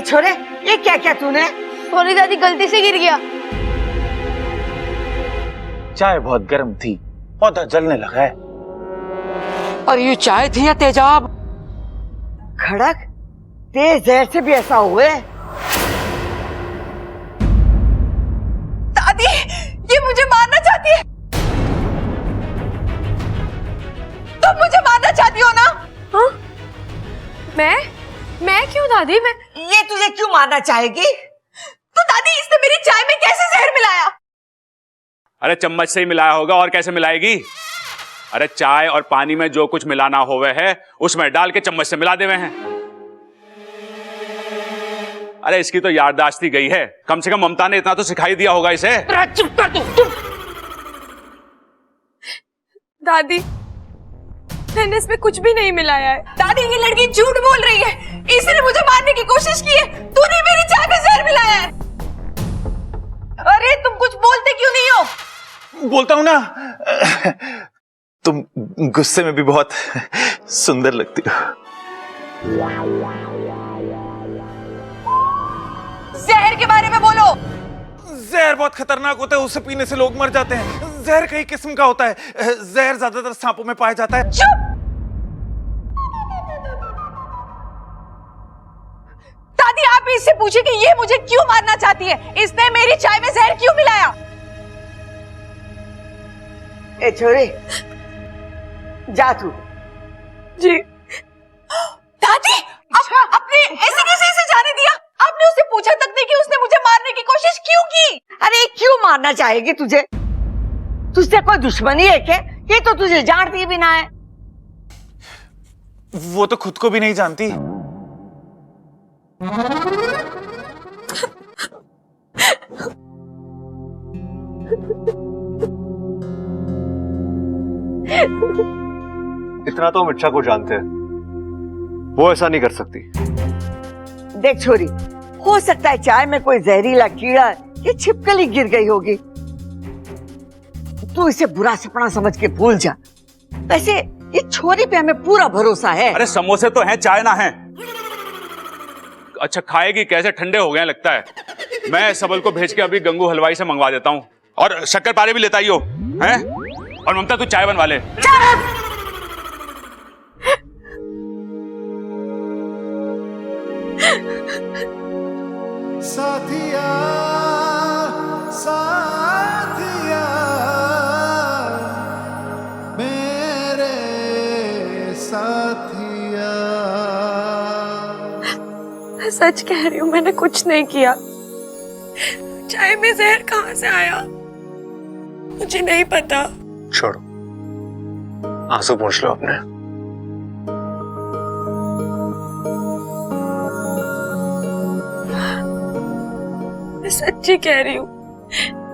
छोरे, ये क्या क्या तूने? सॉरी दादी, गलती से गिर गया। चाय बहुत गर्म थी, पौधा जलने लगा है। और ये चाय थी या तेजाब? खड़क, तेज जहर से भी ऐसा हुए? दादी, ये मुझे मारना चाहती है। तुम मुझे मारना चाहती हो ना? हाँ? मैं क्यों दादी? ये तुझे क्यों मारना चाहेगी? तो दादी, इसने मेरी चाय में कैसे जहर मिलाया? अरे चम्मच से ही मिलाया होगा, और कैसे मिलाएगी? अरे चाय और पानी में जो कुछ मिलाना होवे है उसमें डाल के चम्मच से मिला देवे हैं। अरे इसकी तो याददाश्त ही गई है, कम से कम ममता ने इतना तो सिखाई दिया होगा इसे। चुप कर तू। दादी, मैंने इसमें कुछ भी नहीं मिलाया है। दादी, ये लड़की झूठ बोल रही है। इसने मुझे मारने की कोशिश की है। तूने मेरी चाय में जहर मिलाया है। अरे तुम कुछ बोलते क्यों नहीं हो? बोलता हूं ना, तुम गुस्से में भी बहुत सुंदर लगती हो। जहर के बारे में बोलो। जहर बहुत खतरनाक होता है, उसे पीने से लोग मर जाते हैं। जहर कई किस्म का होता है। जहर ज्यादातर सांपों में पाया जाता है। चुप! दादी, आप इससे पूछिए कि ये मुझे क्यों मारना चाहती है। इसने मेरी चाय में जहर क्यों मिलाया? ए छोरे, जा तू। जी दादी, आपने ऐसे कैसे इसे जाने दिया? आपने उससे पूछा तक नहीं कि उसने मुझे मारने की कोशिश क्यों की? अरे क्यों मारना चाहेगी तुझे? तुझसे कोई दुश्मनी है क्या? ये तो तुझे जानती भी ना है। वो तो खुद को भी नहीं जानती। इतना तो हम इच्छा को जानते हैं, वो ऐसा नहीं कर सकती। देख छोरी, हो सकता है चाय में कोई जहरीला कीड़ा या छिपकली गिर गई होगी। तू इसे बुरा सपना समझ के भूल जा। वैसे ये छोरी पे हमें पूरा भरोसा है। अरे समोसे तो हैं, चाय ना है। अच्छा खाएगी कैसे? ठंडे हो गए लगता है। मैं सबल को भेज के अभी गंगू हलवाई से मंगवा देता हूँ, और शक्कर पारे भी लेता ही हो हैं? और ममता तू चाय बनवा ले। साथिया साथिया मेरे साथिया। मैं सच कह रही हूँ, मैंने कुछ नहीं किया। चाय में जहर कहाँ से आया मुझे नहीं पता। छोड़ो, आंसू पोंछ लो अपने। मैं सच्ची कह रही हूँ,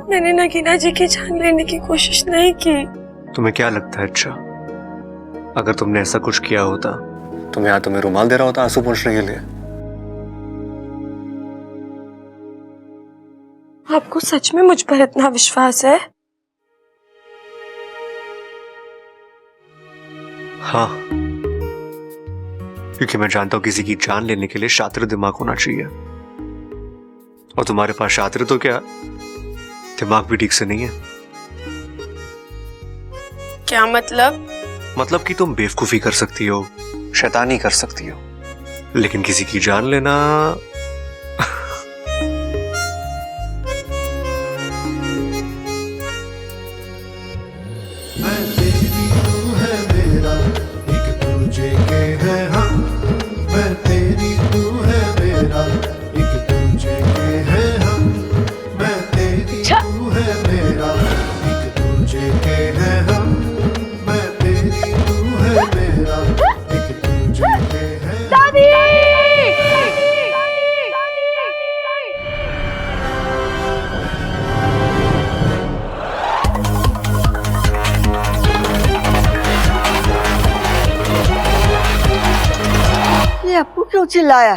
मैंने नगीना जी की जान लेने की कोशिश नहीं की। तुम्हें क्या लगता है अच्छा, अगर तुमने ऐसा कुछ किया होता तो मैं यहाँ तुम्हें रुमाल दे रहा होता आंसू पोंछने के लिए? आपको सच में मुझ पर इतना विश्वास है? हाँ, क्योंकि मैं जानता हूं किसी की जान लेने के लिए शातिर दिमाग होना चाहिए, और तुम्हारे पास शातिर तो क्या, दिमाग भी ठीक से नहीं है। क्या मतलब? मतलब कि तुम बेवकूफी कर सकती हो, शैतानी कर सकती हो, लेकिन किसी की जान लेना मैं तेरी तू है मेरा, एक दूजे के है हम। मैं तेरी तू है मेरा, एक दूजे के है हम। मैं तेरी तू है मेरा, एक दूजे के है हम। मैं तेरी तू है मेरा, एक दूजे के है। दादी! ये अप्पू क्यों चिल्लाया?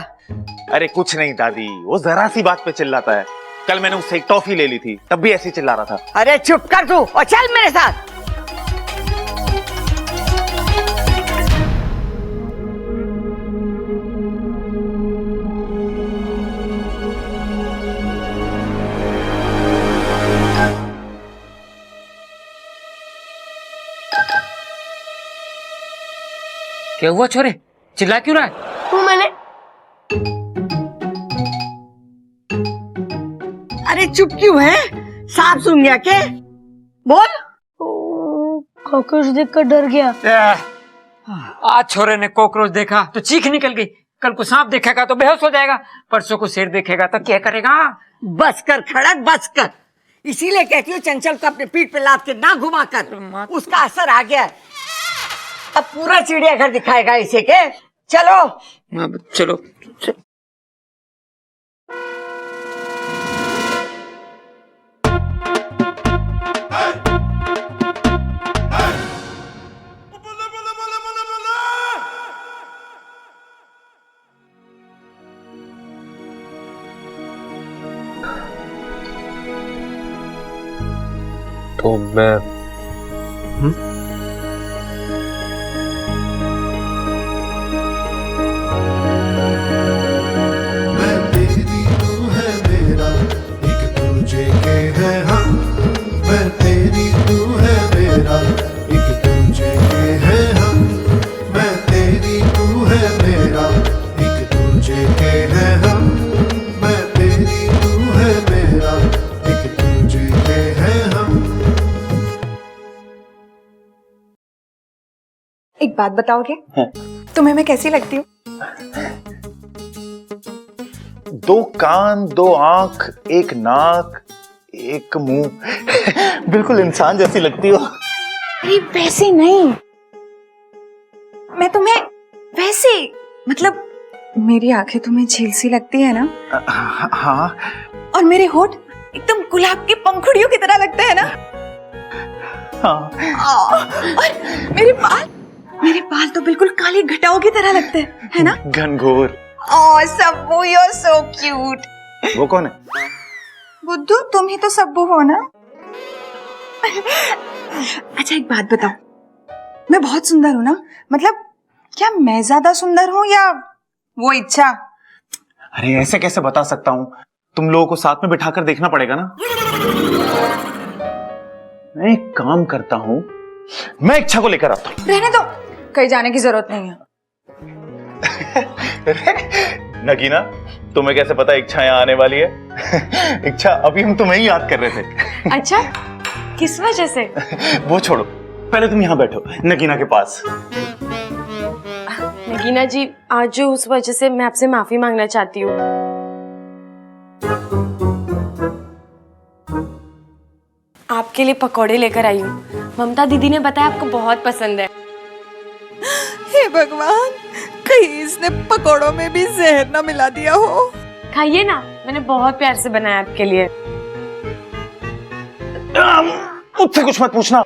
अरे कुछ नहीं दादी, वो जरा सी बात पे चिल्लाता है। कल मैंने उससे एक टॉफी ले ली थी, तब भी ऐसे ही चिल्ला रहा था। अरे चुप कर तू और चल मेरे साथ। क्या हुआ छोरे, चिल्ला क्यों रहा है? वो मैंने अरे चुप क्यों है? सांप सुन गया के? बोल। कॉकरोच देखकर डर गया। आज छोरे ने कॉकरोच देखा तो चीख निकल गई, कल को सांप देखेगा तो बेहोश हो जाएगा, परसों को शेर देखेगा तो क्या करेगा? बस कर खड़क, बस कर। इसीलिए कहती हूँ चंचल को अपने पीठ पे लाद के ना घुमा कर, उसका असर आ गया है। अब पूरा चिड़ियाघर दिखाएगा इसे के। चलो चलो। तो मैं मैं तेरी तू है मेरा एक दूजे के है हम मैं तेरी तू है मेरा एक दूजे के है हम मैं तेरी तू है मेरा एक दूजे के है हम मैं तेरी तू है मेरा एक दूजे के है हम। एक बात बताओगे? तुम्हें मैं कैसी लगती हूँ? दो कान, दो आंख, एक नाक, एक मुंह, बिल्कुल इंसान जैसी लगती हो। अरे वैसे नहीं, मैं तुम्हें वैसे, मतलब मेरी आंखें तुम्हें झील सी लगती है ना? हाँ। और मेरे होठ एकदम गुलाब की पंखुड़ियों की तरह लगते हैं ना? हाँ। और मेरे बाल तो बिल्कुल काली घटाओं की तरह लगते हैं, है ना? घनघोर। Oh Sabbu, you are so cute. वो कौन है? बुद्धू, तुम ही तो सब्बू हो ना? अच्छा एक बात बताओ, मैं बहुत सुंदर हूँ ना? मतलब क्या मैं ज्यादा सुंदर हूँ या वो इच्छा? अरे ऐसे कैसे बता सकता हूँ, तुम लोगों को साथ में बिठाकर देखना पड़ेगा ना। मैं एक काम करता हूँ, मैं इच्छा को लेकर आता हूँ। रहने दो, कहीं जाने की जरूरत नहीं है। नगीना, तुम्हें कैसे पता इच्छा यहाँ आने वाली है? इच्छा, अभी हम तुम्हें ही याद कर रहे थे। अच्छा, किस वजह से? वो छोड़ो, पहले तुम यहाँ बैठो नगीना के पास। नगीना जी, आज जो उस वजह से मैं आपसे माफी मांगना चाहती हूँ। आपके लिए पकौड़े लेकर आई हूँ। ममता दीदी ने बताया आपको बहुत पसंद है। हे भगवान, कहीं इसने पकोड़ों में भी जहर ना मिला दिया हो। खाइए ना, मैंने बहुत प्यार से बनाया आपके लिए। मुझसे कुछ मत पूछना,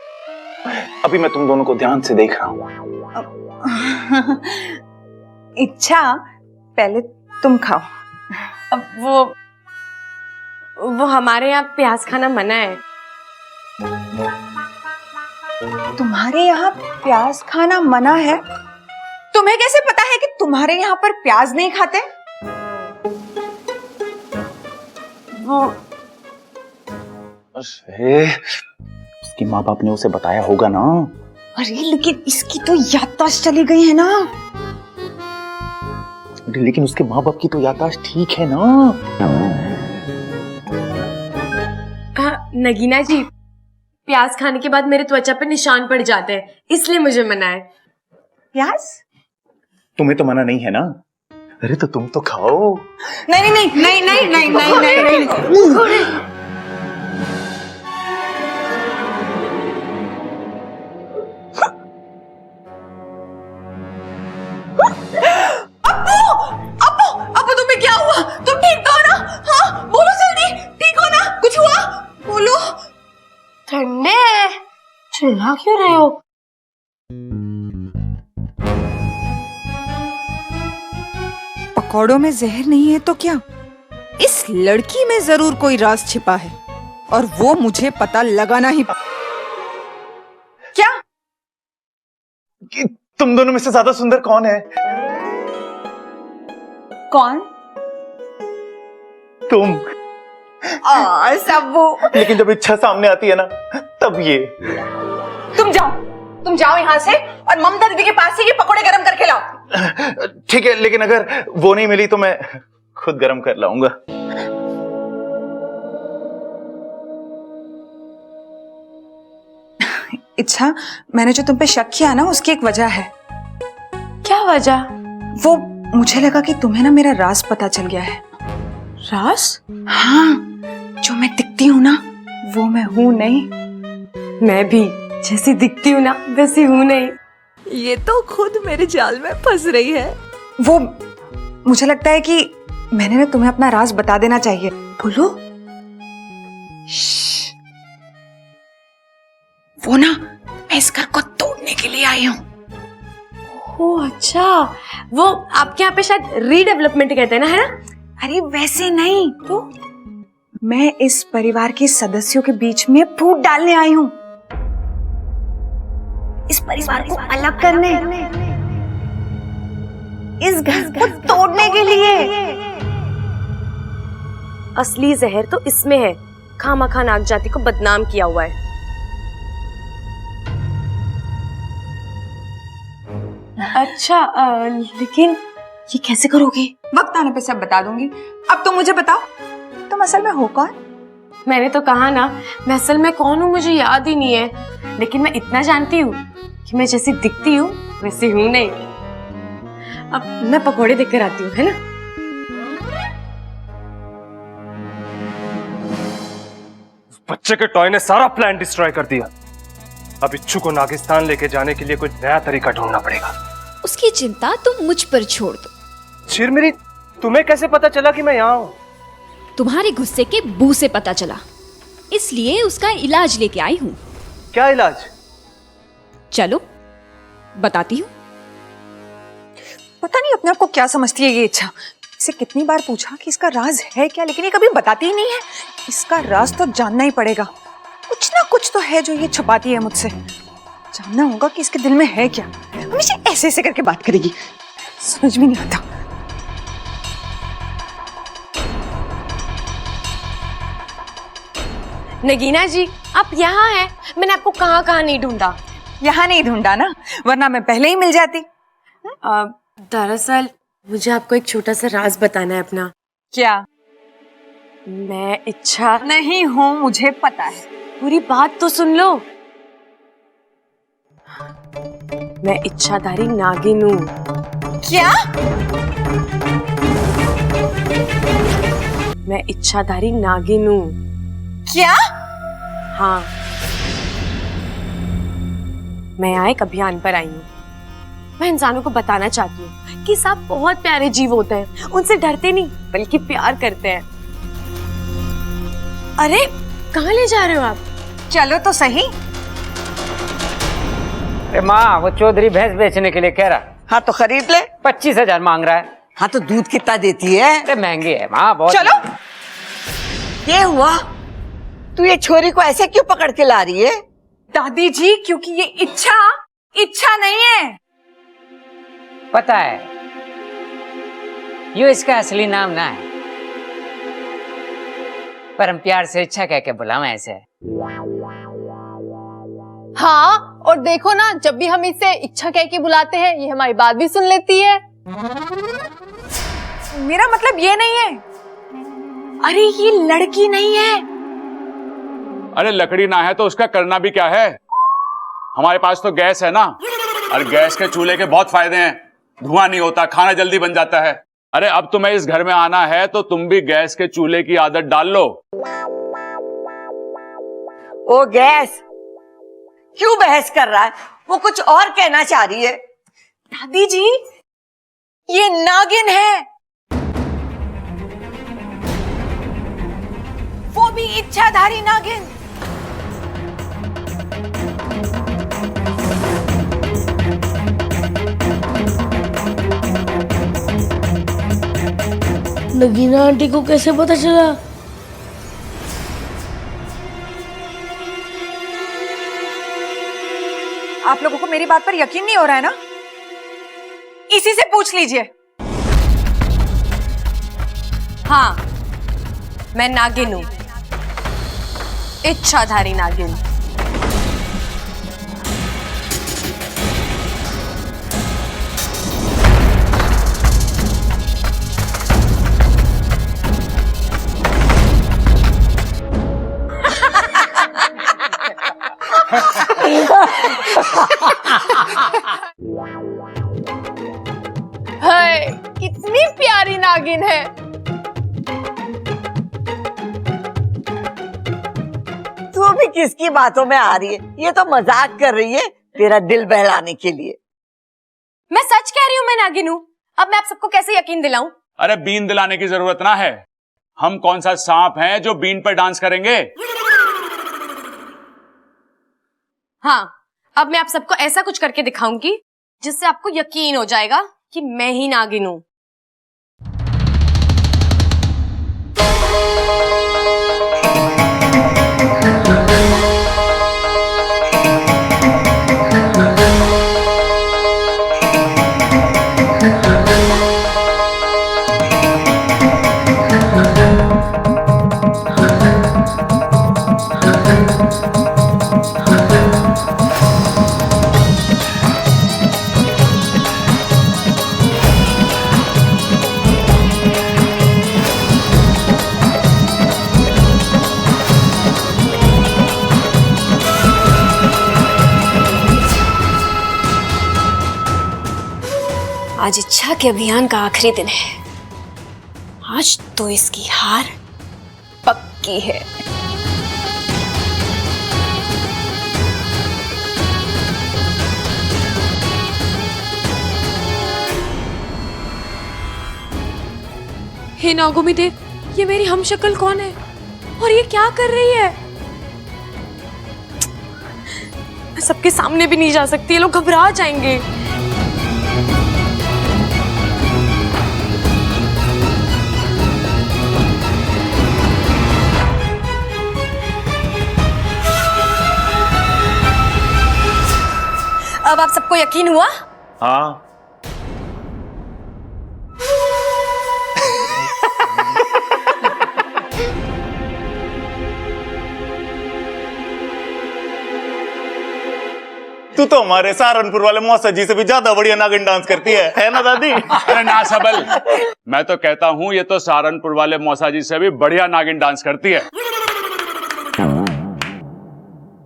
अभी मैं तुम दोनों को ध्यान से देख रहा हूँ। इच्छा, पहले तुम खाओ। अब वो हमारे यहाँ प्याज खाना मना है। तुम्हारे यहाँ प्याज खाना मना है? तुम्हें कैसे पता है कि तुम्हारे यहाँ पर प्याज नहीं खाते? अरे, उसकी माँ बाप ने उसे बताया होगा ना। अरे लेकिन इसकी तो याददाश्त चली गई है ना। लेकिन उसके माँ बाप की तो याददाश्त ठीक है ना। नगीना जी, प्याज खाने के बाद मेरे त्वचा पे निशान पड़ जाते हैं, इसलिए मुझे मना है। प्याज? तुम्हें तो मना नहीं है ना? अरे तो तुम तो खाओ। नहीं नहीं नहीं नहीं नहीं नहीं नहीं नहीं, नहीं। अब्बू तुम्हें क्या हुआ? तुम ठीक तो हो ना? हाँ बोलो जल्दी, ठीक हो ना? कुछ हुआ? बोलो। ठंडे चिल्ला क्यों रहे हो? पकौड़ों में जहर नहीं है तो क्या? इस लड़की में जरूर कोई राज छिपा है और वो मुझे पता लगाना ही। क्या? कि तुम दोनों में से ज्यादा सुंदर कौन है? कौन? तुम। सब्बू। लेकिन जब इच्छा सामने आती है ना, तब ये। तुम जाओ यहाँ से और ममता दीदी के पास से ये पकोड़े गरम करके लाओ। ठीक है, लेकिन अगर वो नहीं मिली तो मैं खुद गर्म कर लाऊंगा। इच्छा, मैंने जो तुम पे शक किया ना, उसकी एक वजह है। क्या वजह? वो मुझे लगा कि तुम्हें ना मेरा राज पता चल गया है। राज? हाँ, जो मैं दिखती हूँ ना, वो मैं हूँ नहीं। मैं भी जैसी दिखती हूँ ना वैसी हूँ नहीं। ये तो खुद मेरे जाल में फंस रही है। वो मुझे लगता है कि मैंने ना तुम्हें अपना राज बता देना चाहिए। बोलो। श्श्श। वो ना, मैं इस घर को तोड़ने के लिए आई हूँ। ओह अच्छा, वो आपके यहाँ पे शायद रीडेवलपमेंट कहते हैं ना, है ना? अरे वैसे नहीं तो, मैं इस परिवार के सदस्यों के बीच में फूट डालने आई हूँ। इस परिवार को अलग करने, इस घर को तोड़ने के लिए। असली जहर तो इसमें है। खामखा नाग जाति को बदनाम किया हुआ है। अच्छा, लेकिन ये कैसे करोगे? वक्त आने पे सब बता दूंगी। अब तुम मुझे बताओ, तुम असल में हो कौन? मैंने तो कहा ना, मैं असल में कौन हूँ मुझे याद ही नहीं है, लेकिन मैं इतना जानती हूँ कि मैं जैसी दिखती हूँ वैसी हूँ नहीं। अब मैं पकोड़े देकर आती हूँ, है ना? बच्चे के टॉय ने सारा प्लान डिस्ट्रॉय कर दिया। अब इच्छू को नागिस्तान लेके जाने के लिए कोई नया तरीका ढूंढना पड़ेगा। उसकी चिंता तुम मुझ पर छोड़ दो। चिरमिरी, तुम्हें कैसे पता चला कि मैं यहाँ हूँ? तुम्हारे गुस्से के बू से पता चला, इसलिए उसका इलाज लेके आई हूँ। क्या इलाज? चलो बताती हूँ। पता नहीं अपने आप को क्या समझती है ये इच्छा। इसे कितनी बार पूछा कि इसका राज है क्या, लेकिन ये कभी बताती ही नहीं है। इसका राज तो जानना ही पड़ेगा। कुछ ना कुछ तो है जो ये छुपाती है मुझसे। जानना होगा कि इसके दिल में है क्या। हमेशा ऐसे ऐसे करके बात करेगी, समझ में नहीं आता। नगीना जी, आप यहाँ हैं। मैंने आपको कहाँ कहाँ नहीं ढूंढा। यहाँ नहीं ढूंढा ना, वरना मैं पहले ही मिल जाती। दरअसल मुझे आपको एक छोटा सा राज बताना है अपना। क्या? मैं इच्छा नहीं हूँ, मुझे पता है। पूरी बात तो सुन लो। मैं इच्छाधारी नागिन हूँ। क्या? मैं इच्छाधारी नागिन हूँ। क्या? हाँ, मैं यहाँ एक अभियान पर आई हूँ। मैं इंसानों को बताना चाहती हूँ कि सांप बहुत प्यारे जीव होते हैं। उनसे डरते नहीं बल्कि प्यार करते हैं। अरे कहाँ ले जा रहे हो आप? चलो तो सही। अरे माँ, वो चौधरी भैंस बेचने के लिए कह रहा। हाँ तो खरीद ले। 25,000 मांग रहा है। हाँ तो दूध कितना देती है? अरे महंगी है माँ, बहुत। चलो। ये हुआ, तू ये छोरी को ऐसे क्यों पकड़ के ला रही है? दादी जी, क्योंकि ये इच्छा नहीं है। पता है, यो इसका असली नाम ना है, पर हम प्यार से इच्छा कह के बुलावे ऐसे। हाँ, और देखो ना, जब भी हम इसे इच्छा कह के बुलाते हैं, ये हमारी बात भी सुन लेती है। मेरा मतलब ये नहीं है। अरे ये लड़की नहीं है। अरे लकड़ी ना है तो उसका करना भी क्या है? हमारे पास तो गैस है ना, और गैस के चूल्हे के बहुत फायदे हैं। धुआं नहीं होता, खाना जल्दी बन जाता है। अरे अब तुम्हें इस घर में आना है तो तुम भी गैस के चूल्हे की आदत डाल लो। ओ गैस, क्यों बहस कर रहा है? वो कुछ और कहना चाह रही है। दादी जी, ये नागिन है, वो भी इच्छाधारी नागिन। नगीना आंटी को कैसे पता चला? आप लोगों को मेरी बात पर यकीन नहीं हो रहा है ना? इसी से पूछ लीजिए। हाँ, मैं नागिन हूँ, इच्छाधारी नागिन। हाय कितनी प्यारी नागिन है। तू भी किसकी बातों में आ रही है? ये तो मजाक कर रही है तेरा दिल बहलाने के लिए। मैं सच कह रही हूँ, मैं नागिन हूँ। अब मैं आप सबको कैसे यकीन दिलाऊं? अरे बीन दिलाने की जरूरत ना है। हम कौन सा सांप हैं जो बीन पर डांस करेंगे? हाँ, अब मैं आप सबको ऐसा कुछ करके दिखाऊंगी जिससे आपको यकीन हो जाएगा कि मैं ही नागिन हूं। आज इच्छा के अभियान का आखिरी दिन है। आज तो इसकी हार पक्की है। हे नागोमी देव, ये मेरी हमशक्ल कौन है और ये क्या कर रही है? मैं सबके सामने भी नहीं जा सकती, ये लोग घबरा जाएंगे। अब आप सबको यकीन हुआ? हाँ। तू तो हमारे सहारनपुर वाले मौसा जी से भी ज्यादा बढ़िया नागिन डांस करती है ना दादी? अरे ना सबल, मैं तो कहता हूं ये तो सहारनपुर वाले मौसा जी से भी बढ़िया नागिन डांस करती है।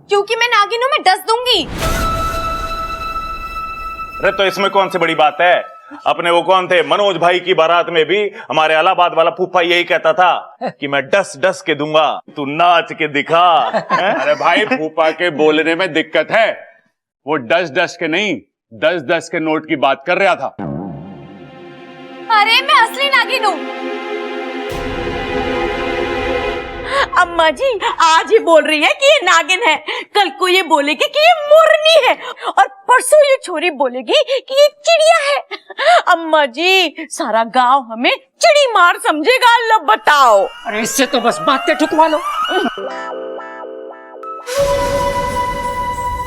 क्योंकि मैं नागिन हूं, मैं डस दूंगी। अरे तो इसमें कौन सी बड़ी बात है? अपने वो कौन थे, मनोज भाई की बारात में भी हमारे इलाहाबाद वाला फूफा यही कहता था कि मैं डस डस के दूंगा, तू नाच के दिखा। अरे भाई, फूफा के बोलने में दिक्कत है। वो डस डस के नहीं, 10-10 के नोट की बात कर रहा था। अरे मैं असली नागिन हूँ। अम्मा जी आज ही बोल रही है कि ये नागिन है, कल को ये बोलेगी कि ये मोरनी है, और परसों ये छोरी बोलेगी कि ये चिड़िया है। अम्मा जी सारा गांव हमें चिड़ी मार समझेगा। लो बताओ। अरे इससे तो बस बातें ठुकवा लो।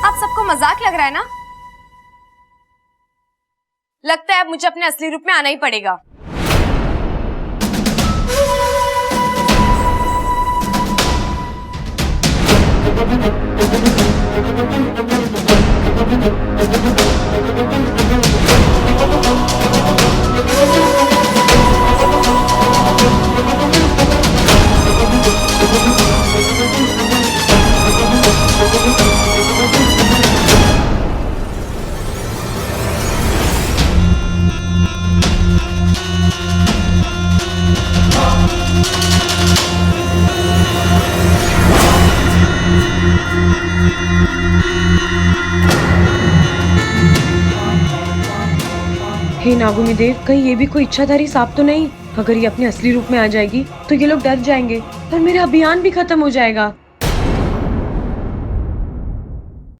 आप सबको मजाक लग रहा है ना? लगता है अब मुझे अपने असली रूप में आना ही पड़ेगा। हे नागोमी देव, कहीं ये भी कोई इच्छाधारी सांप तो नहीं? अगर ये अपने असली रूप में आ जाएगी तो ये लोग डर जाएंगे और मेरा अभियान भी खत्म हो जाएगा।